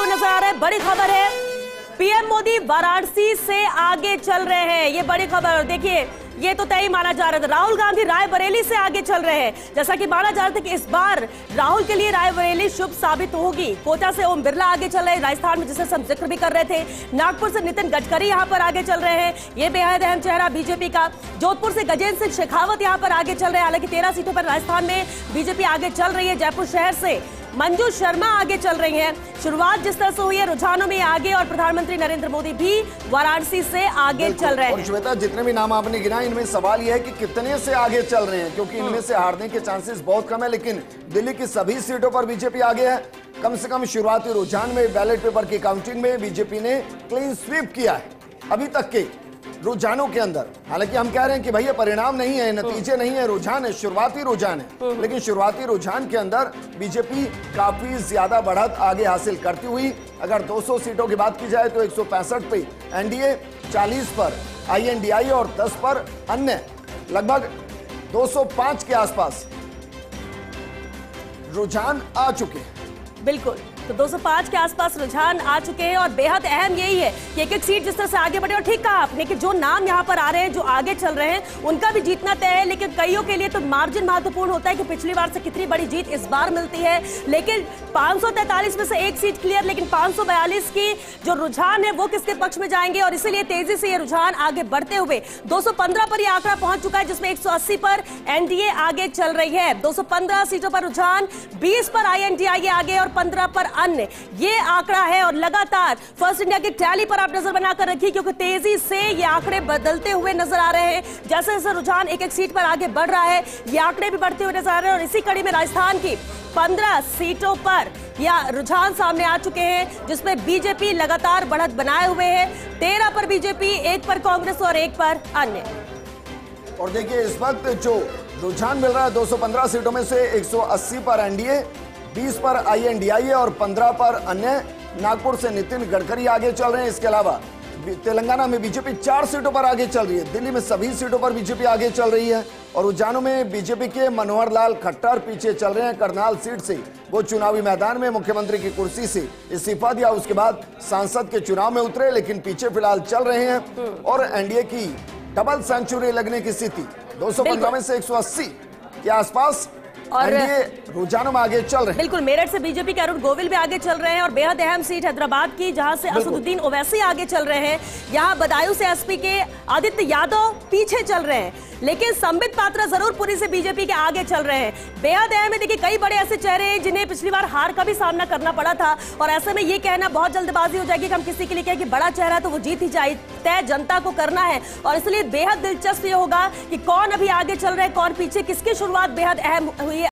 नजर आ रहा है। बड़ी खबर है, पीएम मोदी वाराणसी से आगे चल रहे हैं। ये बड़ी खबर, देखिए ये तो तय माना जा रहा था। राहुल गांधी रायबरेली से आगे चल रहे हैं। जैसा कि माना जा रहा था कि इस बार राहुल के लिए रायबरेली शुभ साबित होगी। कोटा से ओम बिरला आगे चल रहे हैं, राजस्थान में जिसे हम जिक्र भी कर रहे थे। नागपुर से नितिन गडकरी यहां पर आगे चल रहे हैं, ये बेहद अहम चेहरा बीजेपी का। जोधपुर से गजेंद्र सिंह शेखावत यहां पर आगे चल रहे हैं। हालांकि 13 सीटों पर राजस्थान में बीजेपी आगे चल रही है। जयपुर शहर से मंजू शर्मा आगे चल रही हैं। शुरुआत जिस तरह से हुई है रुझानों में आगे, और प्रधानमंत्री नरेंद्र मोदी भी वाराणसी से आगे चल रहे हैं। और श्वेता, जितने भी नाम आपने गिनाए, इनमें सवाल यह है कि कितने से आगे चल रहे हैं, क्योंकि इनमें से हारने के चांसेस बहुत कम है। लेकिन दिल्ली की सभी सीटों पर बीजेपी आगे है। कम से कम शुरुआती रुझान में, बैलेट पेपर की काउंटिंग में बीजेपी ने क्लीन स्वीप किया है अभी तक के रुझानों के अंदर। हालांकि हम कह रहे हैं कि भैया परिणाम नहीं है, नतीजे नहीं है, रुझान है, शुरुआती रुझान है। लेकिन शुरुआती रुझान के अंदर बीजेपी काफी ज्यादा बढ़त आगे हासिल करती हुई, अगर 200 सीटों की बात की जाए तो 165 पे एनडीए, 40 पर आईएनडीआई और 10 पर अन्य, लगभग 205 के आसपास रुझान आ चुके हैं। बिल्कुल, तो 205 के आसपास रुझान आ चुके हैं। और बेहद अहम यही है कि एक एक सीट जिस तरह से आगे बढ़े। और ठीक कहा आपने कि जो नाम यहां पर आ रहे हैं, जो आगे चल रहे हैं, उनका भी जीतना तय है। लेकिन कईयों के लिए तो मार्जिन महत्वपूर्ण होता है कि पिछली बार से कितनी बड़ी जीत इस बार मिलती है। लेकिन 543 में से एक सीट क्लियर, लेकिन 542 की जो रुझान है वो किसके पक्ष में जाएंगे। और इसीलिए तेजी से ये रुझान आगे बढ़ते हुए 215 पर यह आंकड़ा पहुंच चुका है, जिसमें 180 पर एनडीए आगे चल रही है। 215 सीटों पर रुझान, 20 पर आईएनडीआई आगे और 15 पर अन्य, ये आंकड़ा है। और लगातार फर्स्ट इंडिया की टैली पर आप नजर बनाकर रखिए, क्योंकि तेजी से ये आंकड़े बदलते हुए नजर आ रहे हैं। जैसे जैसे रुझान एक एक सीट पर आगे बढ़ रहा है, ये आंकड़े भी बढ़ते हुए नजर आ रहे हैं। और इसी कड़ी में राजस्थान की 15 सीटों पर यह रुझान सामने आ चुके हैं, जिसमें बीजेपी लगातार बढ़त बनाए हुए है। 13 पर बीजेपी, 1 पर कांग्रेस और 1 पर अन्य। और देखिए इस वक्त जो रुझान मिल रहा है, 215 सीटों में से 180 पर एनडीए, 20 पर आईएनडीआई और 15 पर अन्य। नागपुर से नितिन गडकरी आगे चल रहे हैं। इसके अलावा तेलंगाना में बीजेपी 4 सीटों पर आगे चल रही है। दिल्ली में सभी सीटों पर बीजेपी आगे चल रही है। और रुझानों में बीजेपी के मनोहर लाल खट्टर पीछे चल रहे हैं। करनाल सीट से वो चुनावी मैदान में मुख्यमंत्री की कुर्सी से इस्तीफा दिया, उसके बाद सांसद के चुनाव में उतरे, लेकिन पीछे फिलहाल चल रहे हैं। और एनडीए की डबल सेंचुरी लगने की स्थिति, 215 में से 180 के आसपास और रुझानों में आगे चल रहे हैं। बिल्कुल, मेरठ से बीजेपी के अरुण गोविल भी आगे चल रहे हैं। और बेहद अहम सीट हैदराबाद की, जहां से असदुद्दीन ओवैसी आगे चल रहे हैं। यहां बदायूं से एसपी के आदित्य यादव पीछे चल रहे हैं, लेकिन संबित पात्रा जरूरपुरी से बीजेपी के आगे चल रहे हैं। बेहद अहम है। देखिए कई बड़े ऐसे चेहरे हैं जिन्हें पिछली बार हार का भी सामना करना पड़ा था, और ऐसे में ये कहना बहुत जल्दबाजी हो जाएगी कि हम किसी के लिए कहें कि बड़ा चेहरा है तो वो जीत ही जाए। तय जनता को करना है। और इसलिए बेहद दिलचस्प ये होगा कि कौन अभी आगे चल रहे हैं, कौन पीछे, किसकी शुरुआत बेहद अहम हुई है।